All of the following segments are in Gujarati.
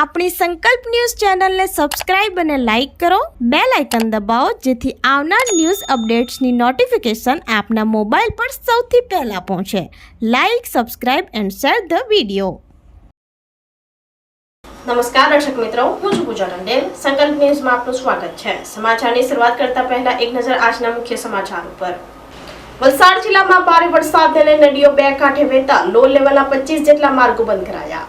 આપણી સંકલ્પ ન્યૂઝ ચેનલને સબસ્ક્રાઇબ અને લાઇક કરો, બેલ આઇકન દબાવો જેથી આવનાર ન્યૂઝ અપડેટ્સની નોટિફિકેશન આપના મોબાઈલ પર સૌથી પહેલા પહોંચે. Like, subscribe and share the video. નમસ્કાર દર્શક મિત્રો, હું છું પૂજા ટંડેલ. સંકલ્પ ન્યૂઝમાં આપનું સ્વાગત છે. સમાચારની શરૂઆત કરતા પહેલા એક નજર આજના મુખ્ય સમાચાર ઉપર. વલસાડ જિલ્લામાં ભારે વરસાદને લઈને નદીઓ બે કાંઠે વહેતા લો લેવલના 25 જેટલા માર્ગો બંધ કરાયા.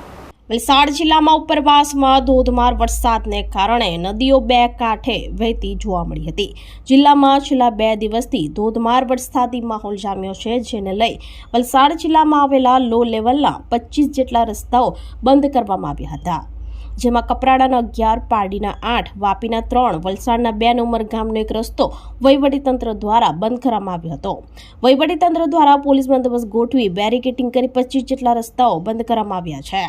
વલસાડ જિલ્લામાં ઉપરવાસમાં ધોધમાર વરસાદને કારણે નદીઓ બે કાંઠે વહેતી જોવા મળી હતી. જિલ્લામાં છેલ્લા 2 દિવસથી ધોધમાર વરસાદી માહોલ જામ્યો છે, જેને લઈ વલસાડ જિલ્લામાં આવેલા લો લેવલના 25 જેટલા રસ્તાઓ બંધ કરવામાં આવ્યા હતા, જેમાં કપરાડાના 11, પારડીના 8, વાપીના 3, વલસાડના 2 ઉમરગામનો એક રસ્તો વહીવટીતંત્ર દ્વારા બંધ કરવામાં આવ્યો હતો. વહીવટીતંત્ર દ્વારા પોલીસ બંદોબસ્ત ગોઠવી બેરિકેડિંગ કરી 25 જેટલા રસ્તાઓ બંધ કરવામાં આવ્યા છે.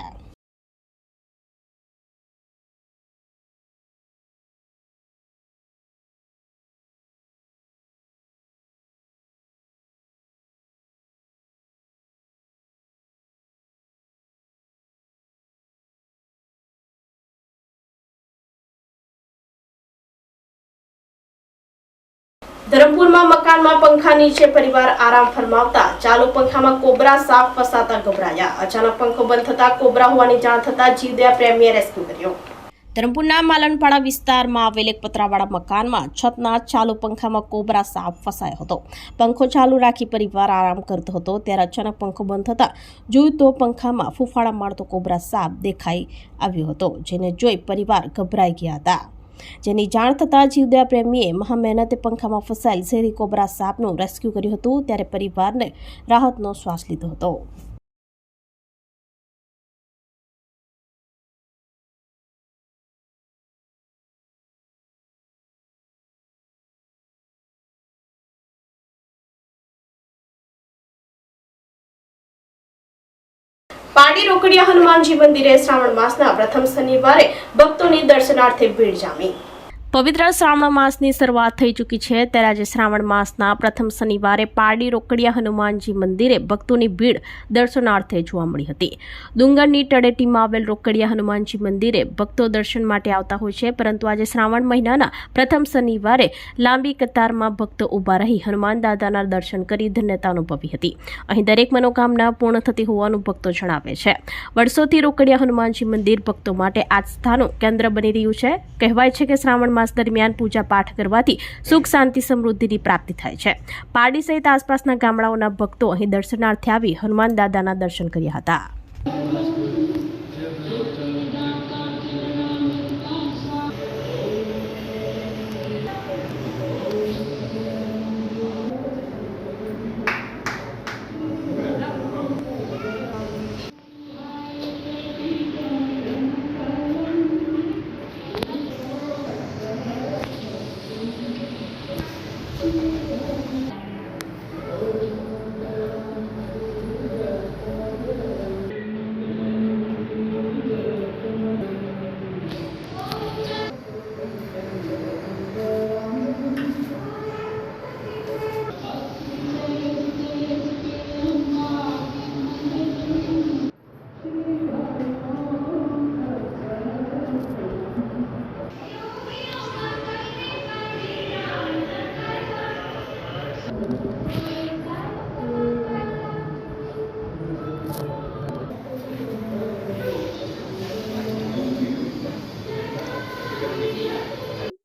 ધરમપુરમાં મકાનમાં પંખા નીચે પરિવાર આરામ ફરમાવતા ચાલુ પંખામાં કોબરા સાપ ફસાતા ગભરાયા. અચાનક પંખો બંધ થતા કોબરા હોવાની જાણ થતા જીવદયા પ્રેમીએ રેસ્ક્યુ કર્યો. ધરમપુરના માલણપાડા વિસ્તારમાં આવેલ એક પતરાવાળા મકાનમાં છતના ચાલુ પંખામાં કોબરા સાપ ફસાયો હતો. પંખો ચાલુ રાખી પરિવાર આરામ કરતો હતો, ત્યારે અચાનક પંખો બંધ થતા જોયું તો પંખામાં ફૂફાડા મારતો કોબરા સાપ દેખાઈ આવ્યો હતો, જેને જોઈ પરિવાર ગભરાઈ ગયા હતા. જેની જાણ થતાં જીવદયા પ્રેમીએ મહા મહેનતે પંખામાં ફસાયેલ ઝેરી કોબરા સાપનું રેસ્ક્યુ કર્યું હતું, ત્યારે પરિવારને રાહતનો શ્વાસ લીધો હતો. પારડી રોકડિયા હનુમાનજી મંદિરે શ્રાવણ માસના પ્રથમ શનિવારે ભક્તોની દર્શનાર્થે ભીડ જામી. પવિત્ર શ્રાવણ માસની શરૂઆત થઈ ચૂકી છે, ત્યારે આજે શ્રાવણ માસના પ્રથમ શનિવારે પારડી રોકડિયા હનુમાનજી મંદિરે ભક્તોની ભીડ દર્શનાર્થે જોવા મળી હતી. ડુંગરની તળેટીમાં આવેલ રોકડિયા હનુમાનજી મંદિરે ભક્તો દર્શન માટે આવતા હોય છે, પરંતુ આજે શ્રાવણ મહિનાના પ્રથમ શનિવારે લાંબી કતારમાં ભક્તો ઊભા રહી હનુમાન દાદાના દર્શન કરી ધન્યતા અનુભવી હતી. અહીં દરેક મનોકામના પૂર્ણ થતી હોવાનું ભક્તો જણાવે છે. વર્ષોથી રોકડિયા હનુમાનજી મંદિર ભક્તો માટે આસ્થાનું કેન્દ્ર બની રહ્યું છે. કહેવાય છે કે શ્રાવણ માસ દરમિયાન પૂજા પાઠ કરવાથી સુખ, શાંતિ, સમૃદ્ધિની પ્રાપ્તિ થાય છે. પારડી સહિત આસપાસના ગામડાઓના ભક્તો અહીં દર્શનાર્થે આવી હનુમાન દાદાના દર્શન કર્યા હતા.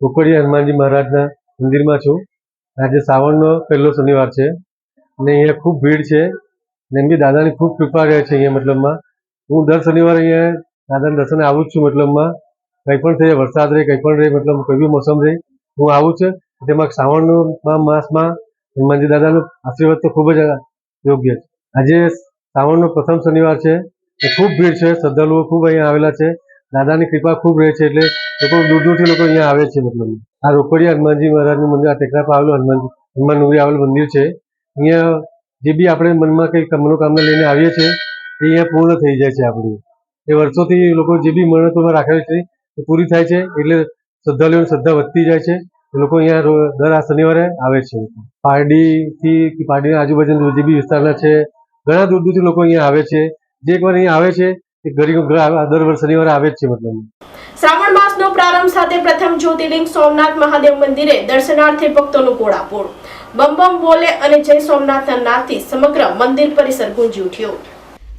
રોકડિયા હનુમાનજી મહારાજના મંદિરમાં છું. આજે શ્રાવણનો પહેલો શનિવાર છે અને અહીંયા ખૂબ ભીડ છે ને એમ બી દાદાની ખૂબ કૃપા રહે છે અહીંયા. મતલબમાં હું દર શનિવારે અહીંયા દાદાના દર્શને આવું જ છું. મતલબમાં કંઈ પણ થઈ, વરસાદ રહે, કંઈ પણ રહે, મતલબ કોઈ બી મોસમ રહે, હું આવું છું. તેમાં શ્રાવણના માસમાં હનુમાનજી દાદાનો આશીર્વાદ તો ખૂબ જ યોગ્ય છે. આજે શ્રાવણનો પ્રથમ શનિવાર છે, ખૂબ ભીડ છે, શ્રદ્ધાળુઓ ખૂબ અહીંયા આવેલા છે. દાદાની કૃપા ખૂબ રહે છે, એટલે લોકો દૂર દૂરથી લોકો અહીંયા આવે છે. મતલબ આ રોકડિયા હનુમાનજી મહારાજનું મંદિર, આ ટેકરા પર આવેલું હનુમાન ડુંગરી આવેલું મંદિર છે. અહીંયા જે બી આપણે મનમાં કંઈક મનોકામના લઈને આવીએ છીએ એ અહીંયા પૂર્ણ થઈ જાય છે. આપણી એ વર્ષોથી લોકો જે બી મન્નતોમાં રાખેલી છે એ પૂરી થાય છે, એટલે શ્રદ્ધાળુઓની શ્રદ્ધા વધતી જાય છે. લોકો અહીંયા દર આ શનિવારે આવે છે. પારડીથી પારડીના આજુબાજુના જે બી વિસ્તારના છે, ઘણા દૂર દૂરથી લોકો અહીંયા આવે છે. જે એકવાર અહીંયા આવે છે એ દર વર્ષ શનિવારે આવે જ છે મતલબ. શ્રાવણ માસનો પ્રારંભ સાથે પ્રથમ જ્યોતિર્લિંગ સોમનાથ મહાદેવ મંદિરે દર્શનાર્થે ભક્તોનું ઘોડાપૂર. બમ બમ બોલે અને જય સોમનાથના નાદથી સમગ્ર મંદિર પરિસર ગુંજી ઉઠ્યો.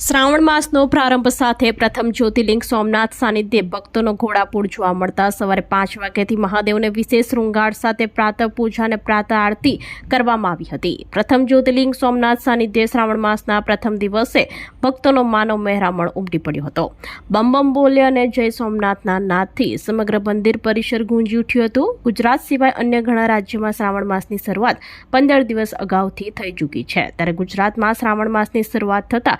શ્રાવણ માસનો પ્રારંભ સાથે પ્રથમ જ્યોતિર્લિંગ સોમનાથ સાનિધ્યે ભક્તોનો ઘોડાપૂર જોવા મળતા સવારે 5 વાગ્યાથી મહાદેવને વિશેષ શૃંગાર સાથે પ્રાતઃ પૂજા અને પ્રાતઃ આરતી કરવામાં આવી હતી. પ્રથમ જ્યોતિર્લિંગ સોમનાથ સાનિધ્યે શ્રાવણ માસના પ્રથમ દિવસે ભક્તોનો માનવ મહેરામણ ઉમટી પડ્યો હતો. બમ બમ બોલે અને જય સોમનાથના નાદથી સમગ્ર મંદિર પરિસર ગુંજી ઉઠ્યું હતું. ગુજરાત સિવાય અન્ય ઘણા રાજ્યોમાં શ્રાવણ માસની શરૂઆત 15 દિવસ અગાઉથી થઈ ચૂકી છે, ત્યારે ગુજરાતમાં શ્રાવણ માસની શરૂઆત થતાં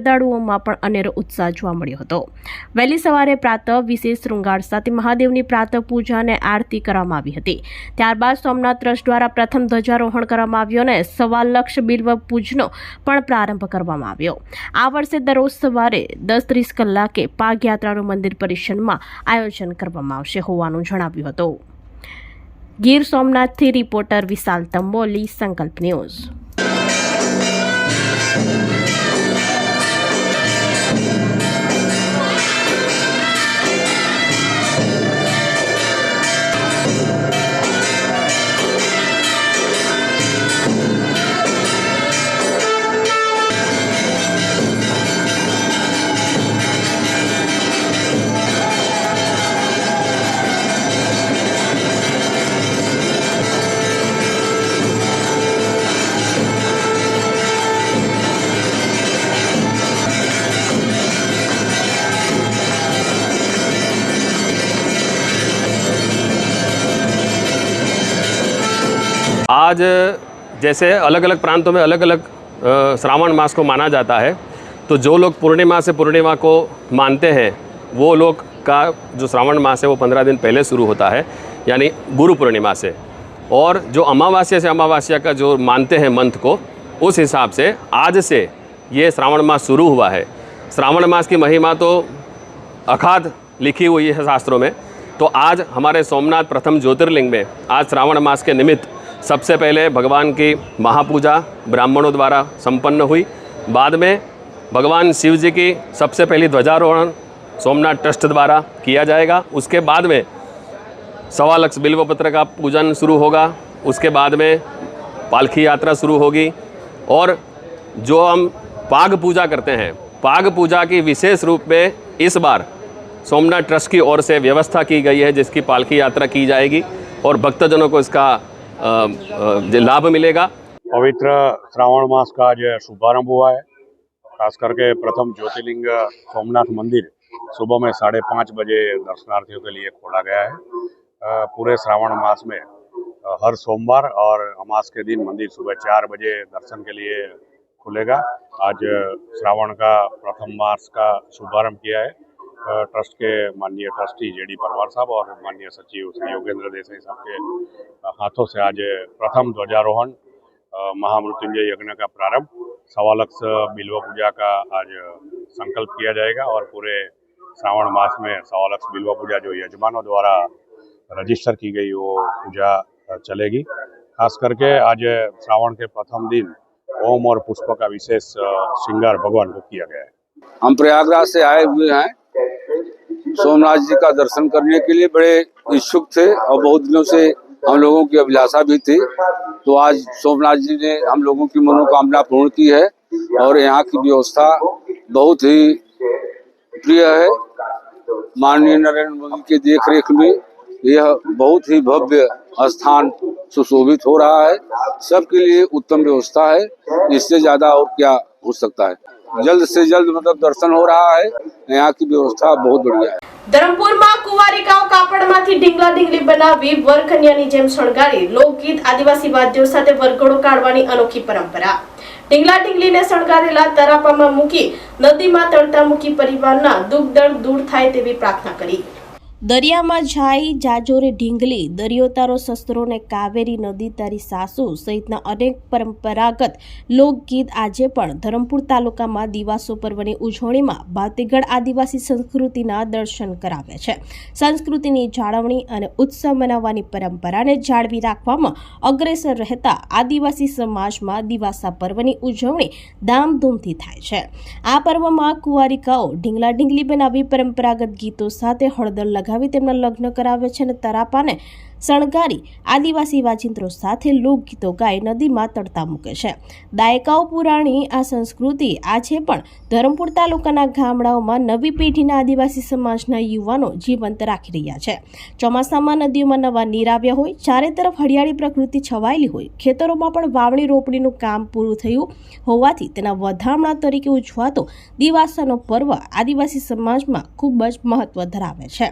શ્રદ્ધાળુઓમાં પણ અનેરો ઉત્સાહ જોવા મળ્યો હતો. વહેલી સવારે પ્રાતઃ વિશેષ શૃંગાર સાથે મહાદેવની પ્રાતઃ પૂજા અને આરતી કરવામાં આવી હતી. ત્યારબાદ સોમનાથ ટ્રસ્ટ દ્વારા પ્રથમ ધ્વજારોહણ કરવામાં આવ્યો અને 1.25 લાખ બિલ્વ પૂજનો પણ પ્રારંભ કરવામાં આવ્યો. આ વર્ષે દરરોજ સવારે 10:30 કલાકે પાગયાત્રાનું મંદિર પરિસરમાં આયોજન કરવામાં આવશે હોવાનું જણાવ્યું હતું. ગીર સોમનાથથી રિપોર્ટર વિશાલ તંબોલી, સંકલ્પ ન્યૂઝ. आज जैसे अलग अलग प्रांतों में अलग अलग श्रावण मास को माना जाता है, तो जो लोग पूर्णिमा से पूर्णिमा को मानते हैं वो लोग का जो श्रावण मास है वो 15 दिन पहले शुरू होता है, यानी गुरु पूर्णिमा से. और जो अमावस्या से अमावस्या का जो मानते हैं मंथ को, उस हिसाब से आज से ये श्रावण मास शुरू हुआ है. श्रावण मास की महिमा तो अखाध लिखी हुई है शास्त्रों में. तो आज हमारे सोमनाथ प्रथम ज्योतिर्लिंग में आज श्रावण मास के निमित्त सबसे पहले भगवान की महापूजा ब्राह्मणों द्वारा संपन्न हुई. बाद में भगवान शिव जी की सबसे पहली ध्वजारोहण सोमनाथ ट्रस्ट द्वारा किया जाएगा. उसके बाद में 1.25 लाख बिल्व पत्र का पूजन शुरू होगा. उसके बाद में पालकी यात्रा शुरू होगी. और जो हम पाग पूजा करते हैं, पाग पूजा की विशेष रूप में इस बार सोमनाथ ट्रस्ट की ओर से व्यवस्था की गई है, जिसकी पालकी यात्रा की जाएगी और भक्तजनों को इसका लाभ मिलेगा. पवित्र श्रावण मास का आज शुभारंभ हुआ है. खास करके प्रथम ज्योतिर्लिंग सोमनाथ मंदिर सुबह में 5:30 बजे दर्शनार्थियों के लिए खोला गया है. पूरे श्रावण मास में हर सोमवार और अमास के दिन मंदिर सुबह 4 बजे दर्शन के लिए खुलेगा. आज श्रावण का प्रथम मास का शुभारंभ किया है ट्रस्ट के माननीय ट्रस्टी जेडी परमार साहब और माननीय सचिव श्री योगेंद्र देसाई साहब के हाथों से आज प्रथम ध्वजारोहण, महामृत्युंजय यज्ञ का प्रारंभ, 1.25 लाख बिल्व पूजा का आज संकल्प किया जाएगा. और पूरे श्रावण मास में 1.25 लाख बिल्व पूजा जो यजमानों द्वारा रजिस्टर की गई वो पूजा चलेगी. खास करके आज श्रावण के प्रथम दिन ओम और पुष्प का विशेष श्रृंगार भगवान को किया गया है. हम प्रयागराज से आए हुए हैं सोमनाथ जी का दर्शन करने के लिए. बड़े इच्छुक थे और बहुत दिनों से हम लोगों की अभिलाषा भी थी. तो आज सोमनाथ जी ने हम लोगों की मनोकामना पूर्ण की है और यहाँ की व्यवस्था बहुत ही प्रिय है. माननीय नरेंद्र मोदी के देखरेख में यह बहुत ही भव्य स्थान सुशोभित हो रहा है. सबके लिए उत्तम व्यवस्था है. इससे ज्यादा और क्या हो सकता है. जल्द से जल्द मतलब दर्शन हो रहा है. यहाँ की व्यवस्था बहुत बढ़िया है. ધરમપુરમાં કુંવારિકાઓ કાપડમાંથી ઢીંગલા ઢીંગલી બનાવી વરકન્યાની જેમ શણગારી લોકગીત આદિવાસી વાદ્યો સાથે વરઘોડો કાઢવાની અનોખી પરંપરા. ઢીંગલા ઢીંગલીને શણગારેલા તરાપામાં મૂકી નદીમાં તરતા મૂકી પરિવારના દુઃખ દર્દ દૂર થાય તેવી પ્રાર્થના કરી. દરિયામાં જાય જાજોરે ઢીંગલી, દરિયો તારો સસરો ને કાવેરી નદી તારી સાસુ સહિતના અનેક પરંપરાગત લોકગીત આજે પણ ધરમપુર તાલુકામાં દિવાસો પર્વની ઉજવણીમાં ભાતીગળ આદિવાસી સંસ્કૃતિના દર્શન કરાવે છે. સંસ્કૃતિની જાળવણી અને ઉત્સવ મનાવવાની પરંપરાને જાળવી રાખવામાં અગ્રેસર રહેતા આદિવાસી સમાજમાં દિવાસા પર્વની ઉજવણી ધામધૂમથી થાય છે. આ પર્વમાં કુંવારિકાઓ ઢીંગલા ઢીંગલી બનાવી પરંપરાગત ગીતો સાથે હળદર લગાવી તેમના લગ્ન કરાવે છે અને તરાપાને શણગારી આદિવાસી વાજિંત્રો સાથે લોકગીતો ગાઈ નદીમાં તરતા મૂકે છે. દાયકાઓ પુરાણી આ સંસ્કૃતિ આજે પણ ધરમપુર તાલુકાના ગામડાઓમાં નવી પેઢીના આદિવાસી સમાજના યુવાનો જીવંત રાખી રહ્યા છે. ચોમાસામાં નદીઓમાં નવા નીર આવ્યા હોય, ચારે તરફ હરિયાળી પ્રકૃતિ છવાયેલી હોય, ખેતરોમાં પણ વાવણી રોપણીનું કામ પૂરું થયું હોવાથી તેના વધામણા તરીકે ઉજવાતો દિવાસાનો પર્વ આદિવાસી સમાજમાં ખૂબ જ મહત્વ ધરાવે છે.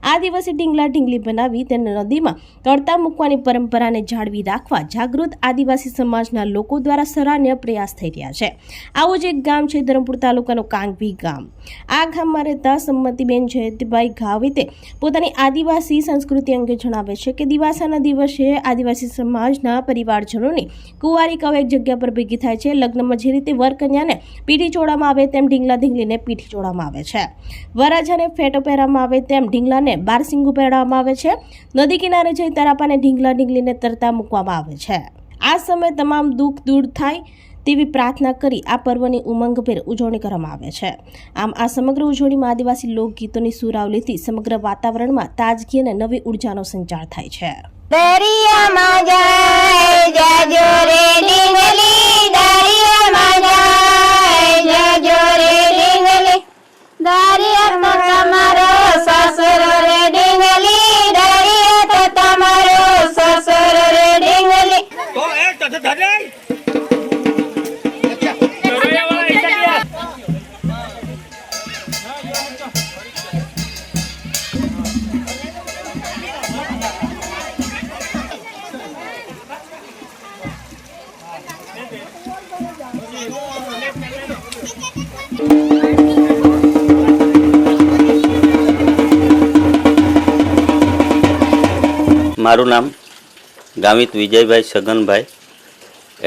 આ દિવસે ઢીંગલા ઢીંગલી બનાવી તેને નદીમાં તરતા મૂકવાની પરંપરાને જાળવી રાખવા જાગૃત આદિવાસી સમાજના લોકો દ્વારા સરાહનીય પ્રયાસ થઈ રહ્યા છે. આવું જ એક ગામ છે ધરમપુર તાલુકાનું કાંગવી ગામ. આ ગામમાં રહેતા સંમતિબેન જયંતિભાઈ ગાવિતે પોતાની આદિવાસી સંસ્કૃતિ અંગે જણાવે છે કે દિવાસાના દિવસે આદિવાસી સમાજના પરિવારજનોની કુંવારિકાઓ એક જગ્યા પર ભેગી થાય છે. લગ્નમાં જે રીતે વરકન્યાને પીઠી ચોળવામાં આવે તેમ ઢીંગલા ઢીંગલીને પીઠી ચોળવામાં આવે છે. વરરાજાને ફેટો પહેરવામાં આવે તેમ ઢીંગલાને બારસિંગુ પહેરવામાં આવે છે. નદી કિનારે જઈ તરાપાને ઢીંગલા ઢીંગલીને તરતા મૂકવામાં આવે છે. આ સમયે તમામ દુઃખ દૂર થાય તેવી પ્રાર્થના કરી આ પર્વની ઉમંગભેર ઉજવણી કરવામાં આવે છે. આમ આ સમગ્ર ઉજવણીમાં આદિવાસી લોકગીતોની સુરાવલીથી સમગ્ર વાતાવરણમાં તાજગી અને નવી ઉર્જાનો સંચાર થાય છે. દરિયામાં જાય જાજો રે ઢીંગલી, દરિયામાં જાય જાજો રે ઢીંગલી, દરિયા તો તમારો સસરો રે ઢીંગલી, દરિયા તો તમારો સસરો રે ઢીંગલી. મારું નામ ગામિત વિજયભાઈ છગનભાઈ,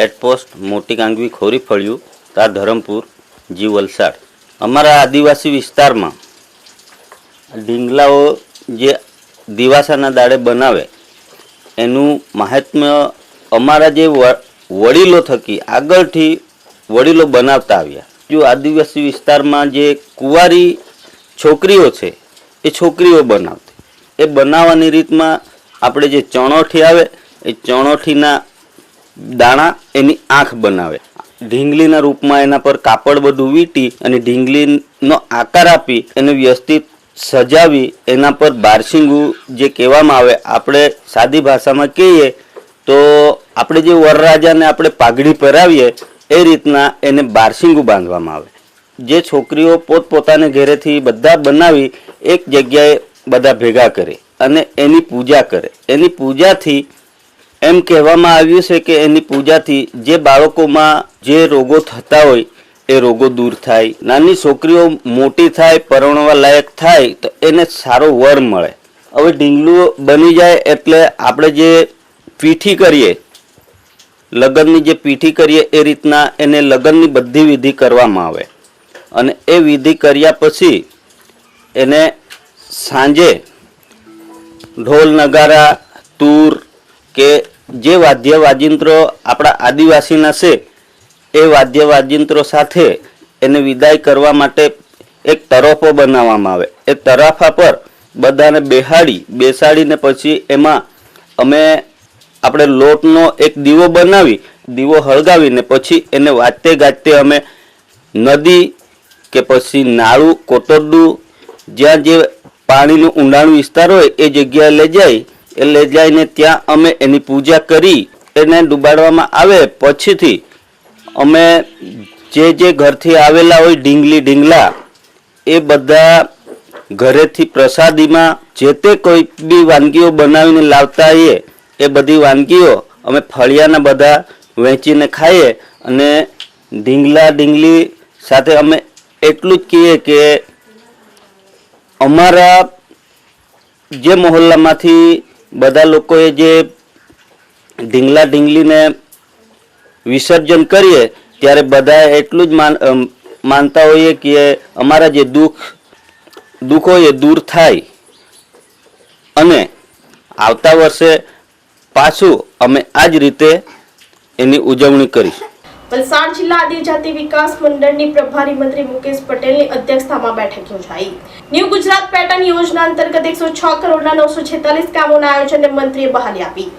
એટપોસ્ટ મોટી કાંગવી ખોરી ફળિયું, તાર ધરમપુર, જી વલસાડ. અમારા આદિવાસી વિસ્તારમાં ઢીંગલાઓ જે દિવાસાના દાડે બનાવે એનું મહાત્મ્ય અમારા જે વડીલો થકી આગળથી વડીલો બનાવતા આવ્યા. જો આદિવાસી વિસ્તારમાં જે કુંવારી છોકરીઓ છે એ છોકરીઓ બનાવતી. એ બનાવવાની રીતમાં આપણે જે ચણોઠી આવે એ ચણોઠીના દાણા એની આંખ બનાવે. ઢીંગલીના રૂપમાં એના પર કાપડ બધું વીંટી અને ઢીંગલીનો આકાર આપી એને વ્યવસ્થિત સજાવી એના પર બારસિંગુ જે કહેવામાં આવે, આપણે સાદી ભાષામાં કહીએ તો આપણે જે વરરાજાને આપણે પાઘડી પહેરાવીએ એ રીતના એને બારસિંગુ બાંધવામાં આવે. જે છોકરીઓ પોતપોતાને ઘરેથી બધા બનાવી એક જગ્યાએ બધા ભેગા કરે અને એની પૂજા કરે. એની પૂજાથી એમ કહેવામાં આવ્યું છે કે એની પૂજાથી જે બાળકોમાં જે રોગો થતા હોય એ રોગો દૂર થાય. નાની છોકરીઓ મોટી થાય, પરણવા લાયક થાય તો એને સારો વર મળે. હવે ઢીંગલું બની જાય એટલે આપણે જે પીઠી કરીએ, લગ્નની જે પીઠી કરીએ એ રીતના એને લગ્નની બધી વિધિ કરવામાં આવે અને એ વિધિ કર્યા પછી એને સાંજે ઢોલ નગારા, તૂર કે જે વાદ્ય વાજિંત્રો આપણા આદિવાસીના છે એ વાદ્ય વાજિંત્રો સાથે એને વિદાય કરવા માટે એક તરાફો બનાવવામાં આવે. એ તરાફા પર બધાને બેસાડીને પછી એમાં અમે આપણે લોટનો એક દીવો બનાવી, દીવો હળગાવીને પછી એને વાજતે ગાજતે અમે નદી કે પછી નાળું, કોતરડું, જ્યાં જે પાણીનું ઊંડાણ વિસ્તાર હોય એ જગ્યાએ લઈ જઈને ત્યાં અમે એની પૂજા કરી એને ડુબાડવામાં આવે. પછીથી અમે જે ઘરથી આવેલા હોય ઢીંગલા એ બધા ઘરેથી પ્રસાદીમાં જે તે કોઈ બી વાનગીઓ બનાવીને લાવતા હોઈએ એ બધી વાનગીઓ અમે ફળિયાના બધા વહેંચીને ખાઈએ. અને ઢીંગલા ઢીંગલી સાથે અમે એટલું જ કહીએ કે અમારા જે મહોલ્લામાંથી બધા લોકોએ જે ઢીંગલા ઢીંગલીને વિસર્જન કરીએ ત્યારે બધા એટલું જ માનતા હોઈએ કે અમારા જે દુઃખો એ દૂર થાય અને આવતા વર્ષે પાછું અમે આ જ રીતે એની ઉજવણી કરીશું. વલસાડ જિલ્લા આદિજાતિ વિકાસ મંડળની પ્રભારી મંત્રી મુકેશ પટેલની અધ્યક્ષતામાં બેઠક યોજાઈ. ન્યૂ ગુજરાત પેટર્ન યોજના અંતર્ગત 106 કરોડના 946 કામોના આયોજનને મંત્રીએ બહાલી આપી.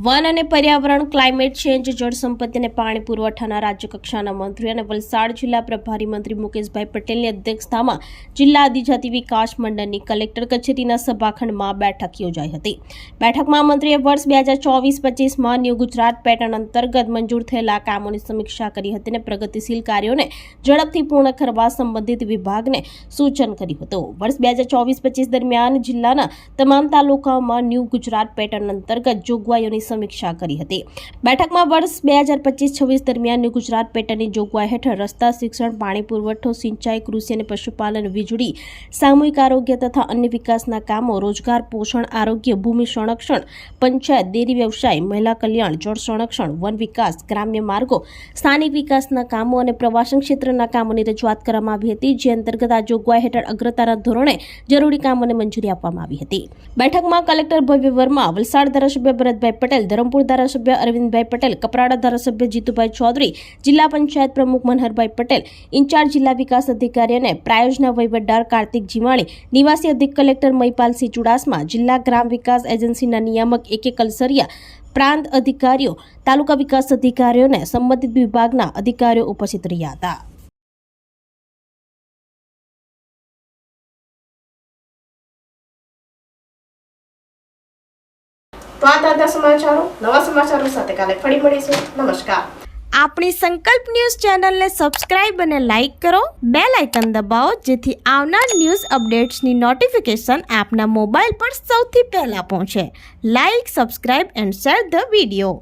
વન અને પર્યાવરણ, ક્લાઇમેટ ચેન્જ, જળ સંપત્તિ અને પાણી પુરવઠાના રાજ્યકક્ષાના મંત્રી અને વલસાડ જિલ્લા પ્રભારી મંત્રી મુકેશભાઈ પટેલની અધ્યક્ષતામાં જિલ્લા આદિજાતિ વિકાસ મંડળની કલેક્ટર કચેરીના સભાખંડમાં બેઠક યોજાઈ હતી. બેઠકમાં મંત્રીએ વર્ષ 2024-25માં ન્યૂ ગુજરાત પેટર્ન અંતર્ગત મંજૂર થયેલા કામોની સમીક્ષા કરી હતી અને પ્રગતિશીલ કાર્યોને ઝડપથી પૂર્ણ કરવા સંબંધિત વિભાગને સૂચન કર્યું હતું. વર્ષ 2024-25 દરમિયાન જિલ્લાના તમામ તાલુકાઓમાં ન્યૂ ગુજરાત પેટર્ન અંતર્ગત જોગવાઈઓની સમીક્ષા કરી હતી. બેઠકમાં વર્ષ 2025-26 દરમિયાન ન્યૂ ગુજરાત પેટર્નની જોગવાઈ હેઠળ રસ્તા, શિક્ષણ, પાણી પુરવઠો, સિંચાઈ, કૃષિ અને પશુપાલન, વીજળી, સામૂહિક આરોગ્ય તથા અન્ય વિકાસના કામો, રોજગાર, પોષણ, આરોગ્ય, ભૂમિ સંરક્ષણ, પંચાયત, ડેરી વ્યવસાય, મહિલા કલ્યાણ, જળ સંરક્ષણ, વન વિકાસ, ગ્રામ્ય માર્ગો, સ્થાનિક વિકાસના કામો અને પ્રવાસન ક્ષેત્રના કામોની રજૂઆત કરવામાં આવી હતી, જે અંતર્ગત આ જોગવાઈ હેઠળ અગ્રતાના ધોરણે જરૂરી કામોને મંજૂરી આપવામાં આવી હતી. બેઠકમાં કલેક્ટર ભવ્ય વર્મા, વલસાડ ધારાસભ્ય ભરતભાઈ પટેલ, ધરમપુર ધારાસભ્ય અરવિંદભાઈ પટેલ, કપરાડા ધારાસભ્ય જીતુભાઈ ચૌધરી, જિલ્લા પંચાયત પ્રમુખ મનહરભાઈ પટેલ, ઇન્ચાર્જ જિલ્લા વિકાસ અધિકારી અને પ્રાયોજના વહીવટદાર કાર્તિક જીવાણી, નિવાસી અધિક કલેક્ટર મહિપાલસિંહ ચુડાસમા, જિલ્લા ગ્રામ વિકાસ એજન્સીના નિયામક AK કલસરિયા, પ્રાંત અધિકારીઓ, તાલુકા વિકાસ અધિકારીઓ અને સંબંધિત વિભાગના અધિકારીઓ ઉપસ્થિત રહ્યા હતા. તો આ તાજા સમાચારો, નવા સમાચારો સાથે કાલે ફરી મળીશું. નમસ્કાર. આપણી સંકલ્પ ન્યૂઝ ચેનલને સબસ્ક્રાઇબ અને લાઇક કરો, બેલ આઇકન દબાવો, જેથી આવનાર ન્યૂઝ અપડેટ્સની નોટિફિકેશન આપના મોબાઈલ પર સૌથી પહેલા પહોંચે. Like, subscribe and share the video.